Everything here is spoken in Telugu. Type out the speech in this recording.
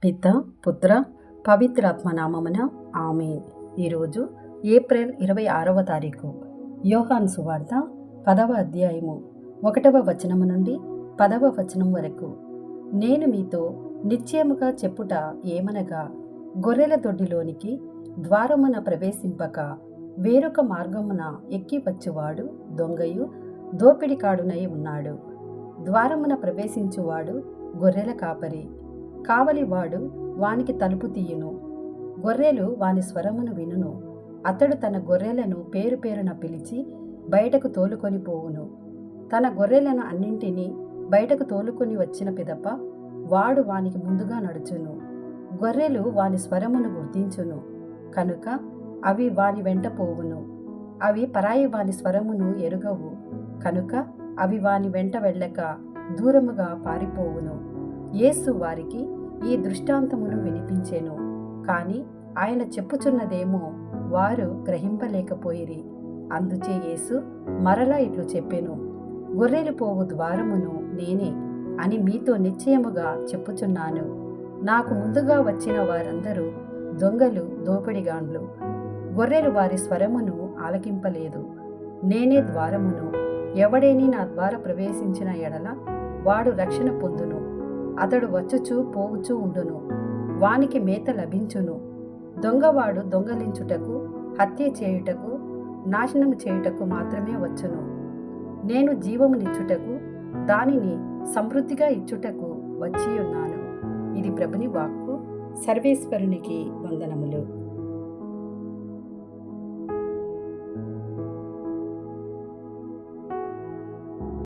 పిత పుత్ర పవిత్రాత్మ నామమున ఆమేన్. ఈరోజు ఏప్రిల్ 26వ తారీఖు. యోహాను సువార్త 10వ అధ్యాయము 1వ వచనము నుండి 10వ వచనం వరకు. నేను మీతో నిశ్చయముగా చెప్పుట ఏమనగా, గొర్రెల దొడ్డిలోనికి ద్వారమున ప్రవేశింపక వేరొక మార్గమున ఎక్కి వచ్చువాడు దొంగయు దోపిడికాడునై ఉన్నాడు. ద్వారమున ప్రవేశించువాడు గొర్రెల కాపరి. కావలివాడు వానికి తలుపు తీయును. గొర్రెలు వాని స్వరమును వినును. అతడు తన గొర్రెలను పేరు పేరున పిలిచి బయటకు తోలుకొని పోవును. తన గొర్రెలను అన్నింటినీ బయటకు తోలుకొని వచ్చిన పిదప వాడు వానికి ముందుగా నడుచును. గొర్రెలు వాని స్వరమును గుర్తించును కనుక అవి వాని వెంట పోవును. అవి పరాయి వాని స్వరమును ఎరుగవు కనుక అవి వాని వెంట వెళ్ళక దూరముగా పారిపోవును. యేసు వారికి ఈ దృష్టాంతమును వినిపించెను. కాని ఆయన చెప్పుచున్నదేమో వారు గ్రహింపలేకపోయిరి. అందుచే యేసు మరలా ఇట్లు చెప్పెను, గొర్రెలు పోవు ద్వారమును నేనే అని మీతో నిశ్చయముగా చెప్పుచున్నాను. నాకు ముందుగా వచ్చిన వారందరూ దొంగలు, దోపిడిగాండ్లు. గొర్రెలు వారి స్వరమును ఆలకింపలేదు. నేనే ద్వారమును. ఎవడేని నా ద్వార ప్రవేశించిన ఎడల వాడు రక్షణ పొందును. అతడు వచ్చుచూ పోవుచూ ఉండును. వానికి మేత లభించును. దొంగవాడు దొంగలించుటకు, హత్య చేయుటకు, నాశనము చేయుటకు మాత్రమే వచ్చును. నేను జీవమునిచ్చుటకు, దానిని సమృద్ధిగా ఇచ్చుటకు వచ్చియున్నాను. ఇది ప్రభుని వాక్కు. సర్వేశ్వరునికి వందనములు.